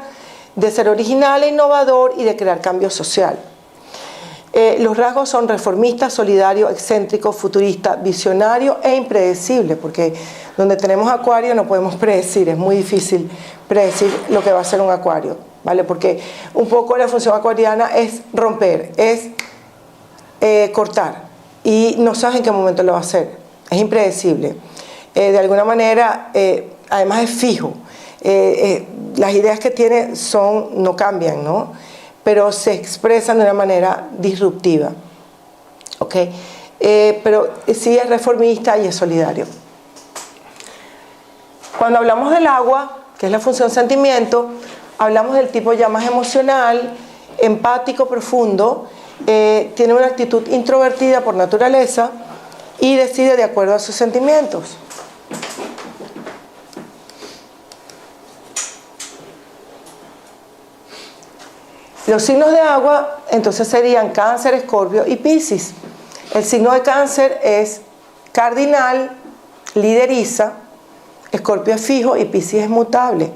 de ser original e innovador y de crear cambio social. Los rasgos son reformista, solidario, excéntrico, futurista, visionario e impredecible, porque donde tenemos Acuario no podemos predecir, es muy difícil predecir lo que va a ser un Acuario, ¿vale? Porque un poco la función acuariana es romper, es cortar, y no sabes en qué momento lo va a hacer, es impredecible. De alguna manera, además es fijo, las ideas que tiene no cambian, ¿no? Pero se expresan de una manera disruptiva, ¿ok? Pero sí es reformista y es solidario. Cuando hablamos del agua, que es la función sentimiento, hablamos del tipo ya más emocional, empático, profundo, tiene una actitud introvertida por naturaleza y decide de acuerdo a sus sentimientos. Los signos de agua entonces serían Cáncer, Escorpio y Piscis. El signo de Cáncer es cardinal, lideriza, Escorpio es fijo y Piscis es mutable.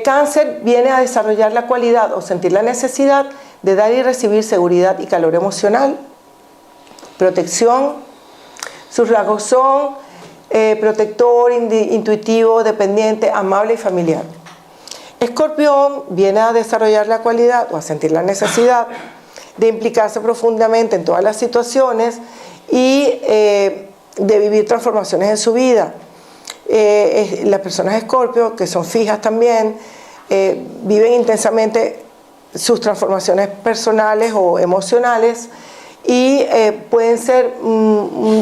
Cáncer viene a desarrollar la cualidad o sentir la necesidad de dar y recibir seguridad y calor emocional, protección. Sus rasgos son protector, intuitivo, dependiente, amable y familiar. Escorpión viene a desarrollar la cualidad o a sentir la necesidad de implicarse profundamente en todas las situaciones y de vivir transformaciones en su vida. Las personas Escorpio, que son fijas también, viven intensamente sus transformaciones personales o emocionales y pueden ser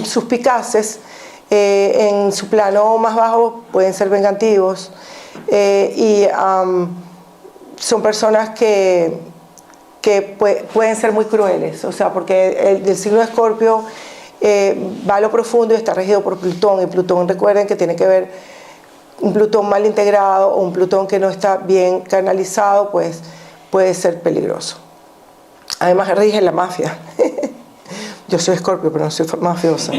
suspicaces en su plano más bajo, pueden ser vengativos. Son personas que pueden ser muy crueles, o sea, porque el signo de Escorpio va a lo profundo y está regido por Plutón, y Plutón, recuerden que tiene que ver un Plutón mal integrado o un Plutón que no está bien canalizado, pues puede ser peligroso. Además rige la mafia. Yo soy Escorpio, pero no soy mafiosa.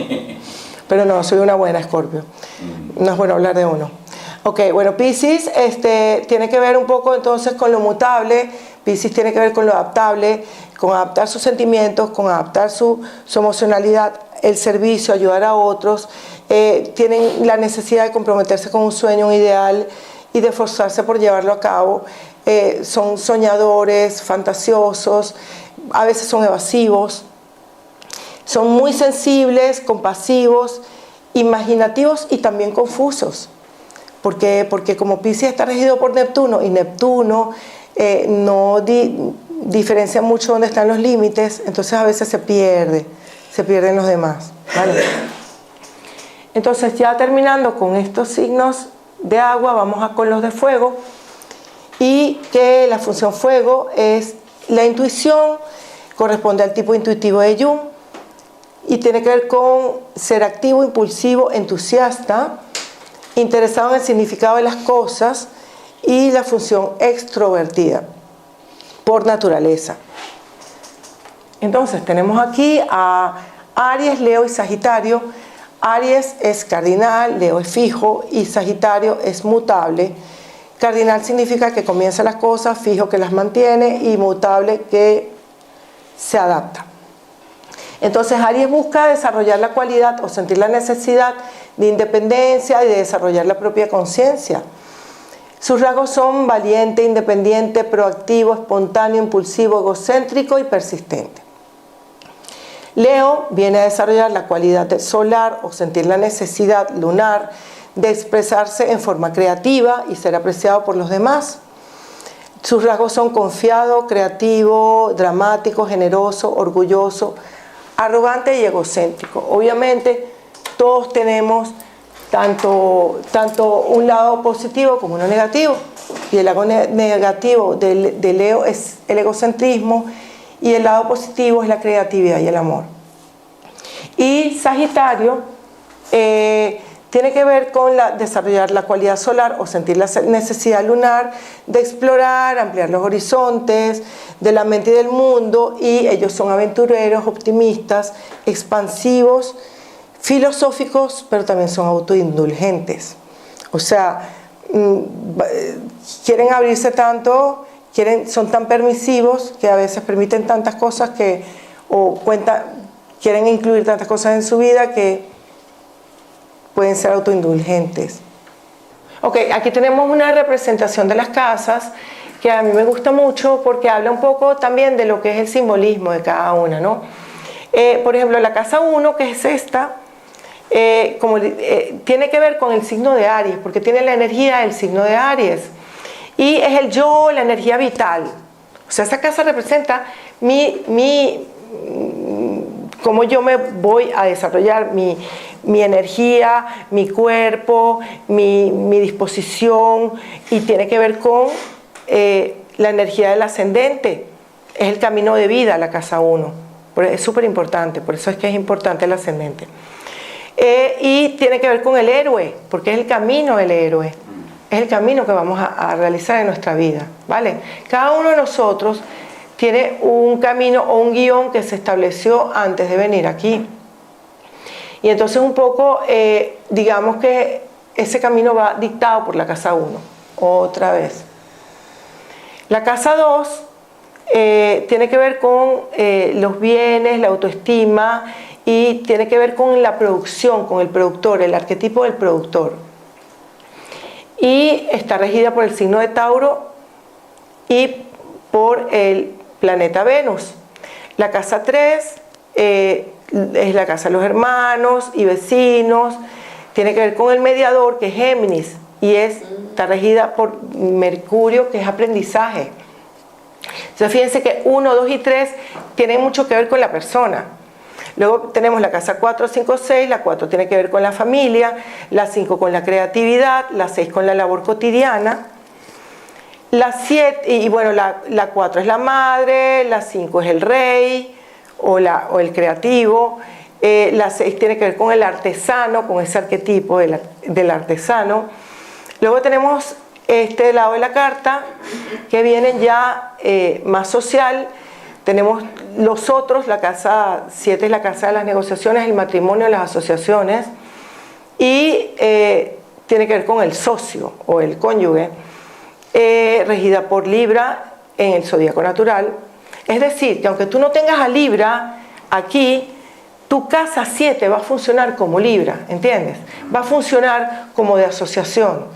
Pero no, soy una buena Escorpio. No es bueno hablar de uno. Ok, bueno, Piscis tiene que ver un poco entonces con lo mutable. Piscis tiene que ver con lo adaptable, con adaptar sus sentimientos, con adaptar su emocionalidad, el servicio, ayudar a otros. Tienen la necesidad de comprometerse con un sueño, un ideal y de esforzarse por llevarlo a cabo. Son soñadores, fantasiosos, a veces son evasivos. Son muy sensibles, compasivos, imaginativos y también confusos. Porque como Piscis está regido por Neptuno y Neptuno no diferencia mucho dónde están los límites, entonces a veces se pierden los demás, ¿vale? Entonces, ya terminando con estos signos de agua, vamos con los de fuego, y que la función fuego es la intuición, corresponde al tipo intuitivo de Jung y tiene que ver con ser activo, impulsivo, entusiasta, interesado en el significado de las cosas, y la función extrovertida por naturaleza. Entonces tenemos aquí a Aries, Leo y Sagitario. Aries es cardinal, Leo es fijo y Sagitario es mutable. Cardinal significa que comienza las cosas, fijo que las mantiene y mutable que se adapta. Entonces Aries busca desarrollar la cualidad o sentir la necesidad de independencia y de desarrollar la propia conciencia. Sus rasgos son valiente, independiente, proactivo, espontáneo, impulsivo, egocéntrico y persistente. Leo viene a desarrollar la cualidad solar o sentir la necesidad lunar de expresarse en forma creativa y ser apreciado por los demás. Sus rasgos son confiado, creativo, dramático, generoso, orgulloso, arrogante y egocéntrico. Obviamente todos tenemos tanto un lado positivo como uno negativo, y el lado negativo de Leo es el egocentrismo y el lado positivo es la creatividad y el amor. Y Sagitario tiene que ver con desarrollar la cualidad solar o sentir la necesidad lunar de explorar, ampliar los horizontes de la mente y del mundo, y ellos son aventureros, optimistas, expansivos, filosóficos, pero también son autoindulgentes. O sea, quieren abrirse tanto, son tan permisivos que a veces permiten tantas cosas quieren incluir tantas cosas en su vida que pueden ser autoindulgentes. Ok, aquí tenemos una representación de las casas que a mí me gusta mucho porque habla un poco también de lo que es el simbolismo de cada una, ¿no? Por ejemplo, la casa 1, que es esta, tiene que ver con el signo de Aries, porque tiene la energía del signo de Aries. Y es el yo, la energía vital. O sea, esa casa representa cómo yo me voy a desarrollar mi energía, mi cuerpo, mi disposición, y tiene que ver con la energía del ascendente. Es el camino de vida, la casa 1. Es súper importante, por eso es que es importante el ascendente. Y tiene que ver con el héroe, porque es el camino del héroe. Es el camino que vamos a realizar en nuestra vida, ¿vale? Cada uno de nosotros tiene un camino o un guión que se estableció antes de venir aquí. Y entonces un poco, digamos que ese camino va dictado por la casa 1, otra vez. La casa 2 tiene que ver con los bienes, la autoestima, y tiene que ver con la producción, con el productor, el arquetipo del productor. Y está regida por el signo de Tauro y por el planeta Venus. La casa 3 es la casa de los hermanos y vecinos, tiene que ver con el mediador, que es Géminis, y está regida por Mercurio, que es aprendizaje. Entonces fíjense que 1, 2 y 3 tienen mucho que ver con la persona. Luego tenemos la casa 4, 5, 6, la 4 tiene que ver con la familia, la 5 con la creatividad, la 6 con la labor cotidiana, la 7, y bueno, la 4 es la madre, la 5 es el rey o el creativo, la 6 tiene que ver con el artesano, con ese arquetipo del artesano. Luego tenemos este lado de la carta que viene ya más social. Tenemos los otros, la casa 7 es la casa de las negociaciones, el matrimonio, las asociaciones, y tiene que ver con el socio o el cónyuge, regida por Libra en el zodíaco natural. Es decir, que aunque tú no tengas a Libra aquí, tu casa 7 va a funcionar como Libra, ¿entiendes? Va a funcionar como de asociación.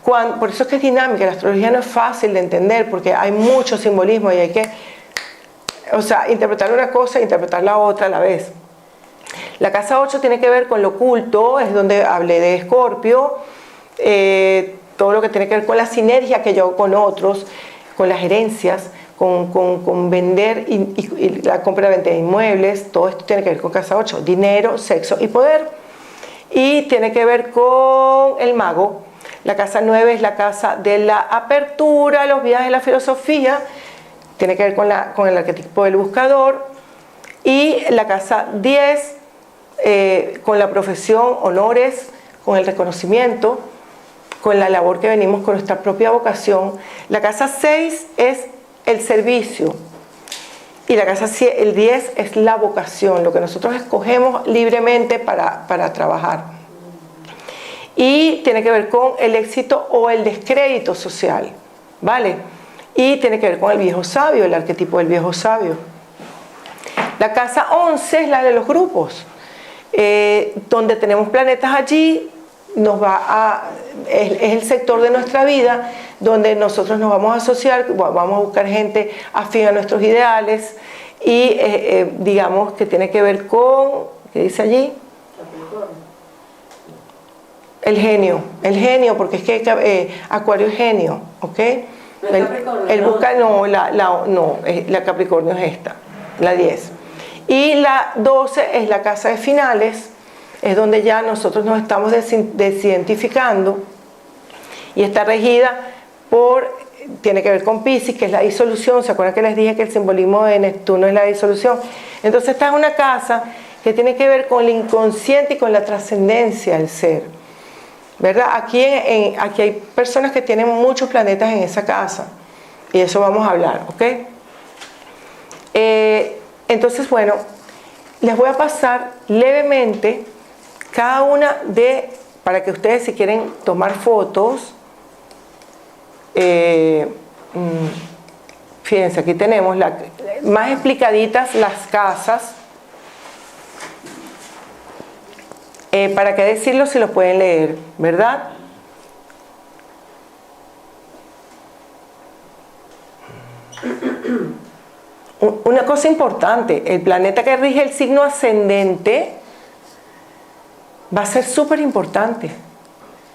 Por eso es que es dinámica, la astrología no es fácil de entender porque hay mucho simbolismo y hay que, interpretar una cosa e interpretar la otra a la vez. La casa 8 tiene que ver con lo oculto, es donde hablé de Escorpio, todo lo que tiene que ver con la sinergia que yo hago con otros, con las herencias, con vender y la compra-venta de inmuebles. Todo esto tiene que ver con casa 8, dinero, sexo y poder. Y tiene que ver con el mago. La casa 9 es la casa de la apertura, los viajes, la filosofía, tiene que ver con el arquetipo del buscador. Y la casa 10 con la profesión, honores, con el reconocimiento, con la labor que venimos, con nuestra propia vocación. La casa 6 es el servicio. Y la casa, el 10 es la vocación, lo que nosotros escogemos libremente para trabajar. Y tiene que ver con el éxito o el descrédito social, ¿vale? Y tiene que ver con el viejo sabio, el arquetipo del viejo sabio. La casa 11 es la de los grupos, donde tenemos planetas allí, es el sector de nuestra vida donde nosotros nos vamos a asociar, vamos a buscar gente afín a nuestros ideales y digamos que tiene que ver con, ¿qué dice allí? El genio, porque es que Acuario es genio, ¿ok? El busca, la Capricornio es esta, la 10. Y la 12 es la casa de finales, es donde ya nosotros nos estamos desidentificando y está regida tiene que ver con Piscis, que es la disolución. ¿Se acuerdan que les dije que el simbolismo de Neptuno es la disolución? Entonces esta es una casa que tiene que ver con el inconsciente y con la trascendencia del ser, ¿verdad? Aquí hay personas que tienen muchos planetas en esa casa y eso vamos a hablar, ¿ok? Entonces, bueno, les voy a pasar levemente cada una para que ustedes, si quieren tomar fotos, fíjense, aquí tenemos más explicaditas las casas. ¿Para qué decirlo si lo pueden leer, verdad? Una cosa importante, el planeta que rige el signo ascendente va a ser súper importante.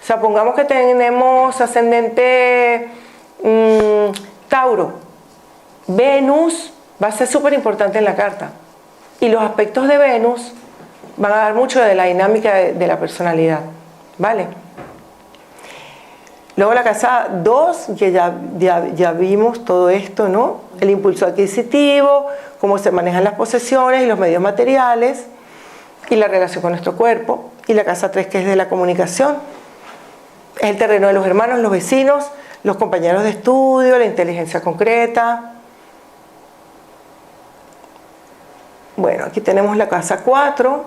O sea, pongamos que tenemos ascendente Tauro. Venus va a ser súper importante en la carta. Y los aspectos de Venus van a dar mucho de la dinámica de la personalidad, ¿vale? Luego la casa 2, que ya vimos todo esto, ¿no? El impulso adquisitivo, cómo se manejan las posesiones y los medios materiales, y la relación con nuestro cuerpo. Y la casa 3, que es de la comunicación, es el terreno de los hermanos, los vecinos, los compañeros de estudio, la inteligencia concreta. Bueno, aquí tenemos la casa 4,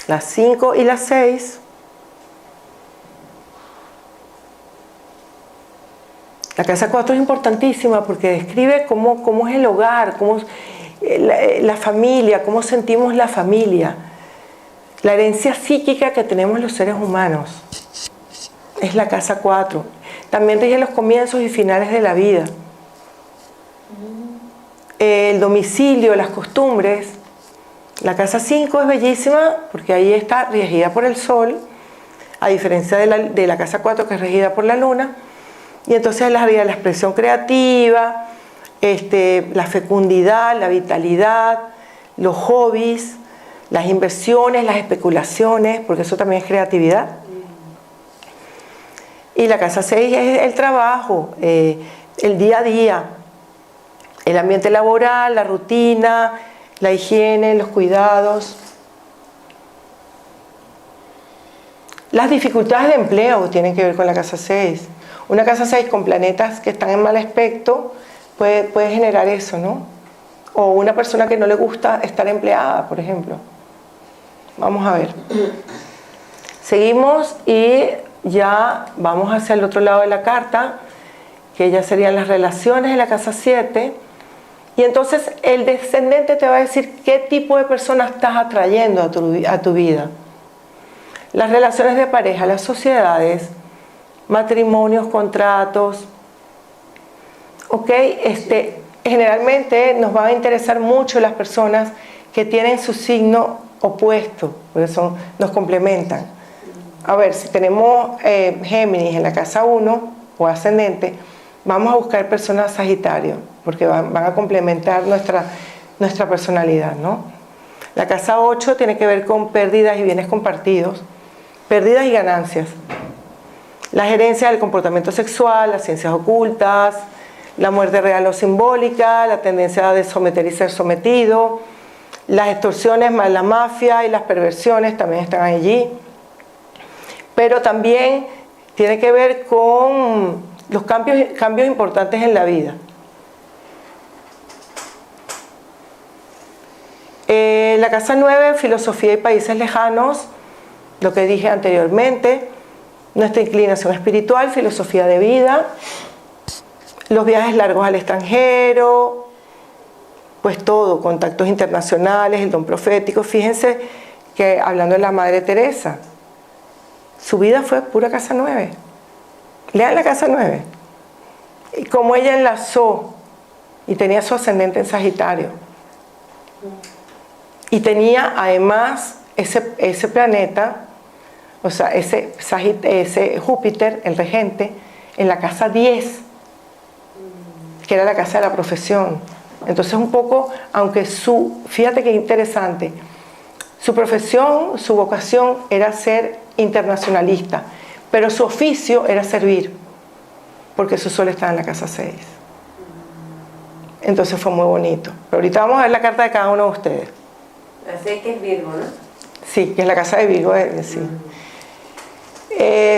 la 5 y la 6. La casa 4 es importantísima porque describe cómo es el hogar, cómo la familia, cómo sentimos la familia. La herencia psíquica que tenemos los seres humanos es la casa 4. También rige los comienzos y finales de la vida. El domicilio, las costumbres. La casa 5 es bellísima porque ahí está regida por el sol, a diferencia de la casa 4 que es regida por la luna. Y entonces la expresión creativa, la fecundidad, la vitalidad, los hobbies, las inversiones, las especulaciones, porque eso también es creatividad. Y la casa 6 es el trabajo, el día a día, el ambiente laboral, la rutina, la higiene, los cuidados. Las dificultades de empleo tienen que ver con la casa 6. Una casa 6 con planetas que están en mal aspecto puede generar eso, ¿no? O una persona que no le gusta estar empleada, por ejemplo. Vamos a ver. Seguimos y ya vamos hacia el otro lado de la carta, que ya serían las relaciones de la casa 7. Y entonces el descendente te va a decir qué tipo de persona estás atrayendo a tu vida. Las relaciones de pareja, las sociedades, matrimonios, contratos, ¿ok? Generalmente nos van a interesar mucho las personas que tienen su signo opuesto, porque nos complementan. A ver, si tenemos Géminis en la casa 1 o ascendente, vamos a buscar personas Sagitario, porque van a complementar nuestra personalidad, ¿no? La casa 8 tiene que ver con pérdidas y bienes compartidos, pérdidas y ganancias. La gerencia del comportamiento sexual, las ciencias ocultas, la muerte real o simbólica, la tendencia de someter y ser sometido, las extorsiones, más la mafia y las perversiones también están allí. Pero también tiene que ver con los cambios importantes en la vida. La casa 9, filosofía y países lejanos, lo que dije anteriormente, nuestra inclinación espiritual, filosofía de vida, los viajes largos al extranjero, pues todo, contactos internacionales, el don profético. Fíjense que hablando de la Madre Teresa, su vida fue pura casa 9. Lean la casa 9. Y como ella enlazó y tenía su ascendente en Sagitario. Y tenía además ese planeta, o sea, ese Júpiter, el regente, en la casa 10, que era la casa de la profesión. Entonces un poco, aunque fíjate qué interesante, su profesión, su vocación era ser internacionalista, pero su oficio era servir, porque su sol estaba en la casa 6. Entonces fue muy bonito. Pero ahorita vamos a ver la carta de cada uno de ustedes. La 6 que es Virgo, ¿no? Sí, que es la casa de Virgo, sí.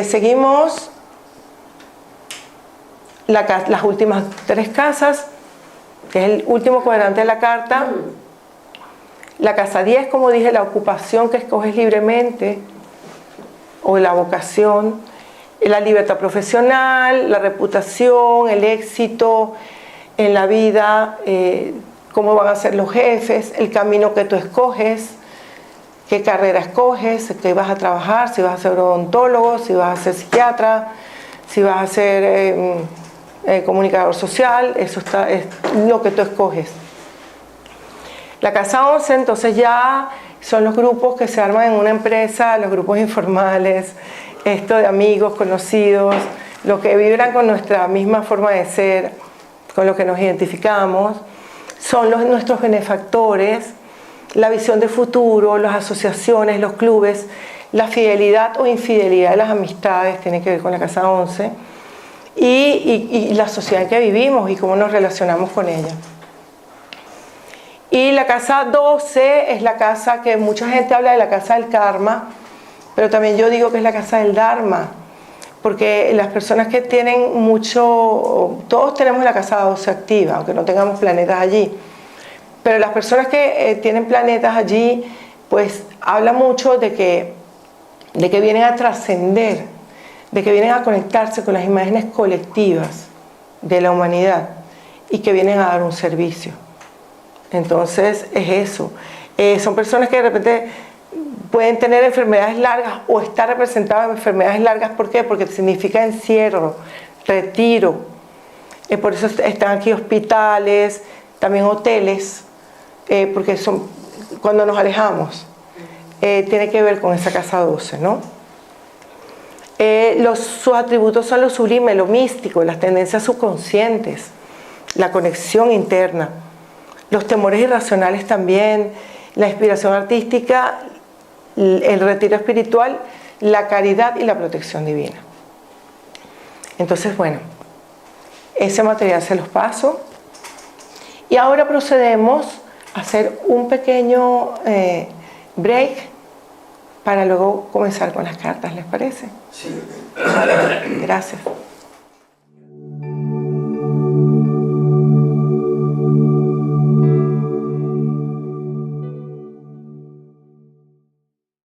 Seguimos las últimas 3 casas, que es el último cuadrante de la carta. La casa 10, como dije, la ocupación que escoges libremente, o la vocación, la libertad profesional, la reputación, el éxito en la vida, cómo van a ser los jefes, el camino que tú escoges, qué carrera escoges, qué vas a trabajar, si vas a ser odontólogo, si vas a ser psiquiatra, si vas a ser comunicador social. Eso es lo que tú escoges. La casa 11, entonces ya son los grupos que se arman en una empresa, los grupos informales, esto de amigos, conocidos, los que vibran con nuestra misma forma de ser, con lo que nos identificamos, son nuestros benefactores, la visión de futuro, las asociaciones, los clubes, la fidelidad o infidelidad de las amistades, tiene que ver con la casa 11, y la sociedad en que vivimos y cómo nos relacionamos con ella. Y la casa 12 es la casa que mucha gente habla de la casa del karma, pero también yo digo que es la casa del dharma, porque las personas que tienen todos tenemos la casa 12 activa, aunque no tengamos planetas allí, pero las personas que tienen planetas allí, pues habla mucho de que vienen a trascender, de que vienen a conectarse con las imágenes colectivas de la humanidad y que vienen a dar un servicio. Entonces es eso. Son personas que de repente pueden tener enfermedades largas o estar representadas en enfermedades largas. ¿Por qué? Porque significa encierro, retiro. Por eso están aquí hospitales, también hoteles, porque son cuando nos alejamos. Tiene que ver con esa casa 12, ¿no? Sus atributos son lo sublime, lo místico, las tendencias subconscientes, la conexión interna, los temores irracionales también, la inspiración artística, el retiro espiritual, la caridad y la protección divina. Entonces, bueno, ese material se los paso. Y ahora procedemos a hacer un pequeño break para luego comenzar con las cartas, ¿les parece? Sí. Gracias.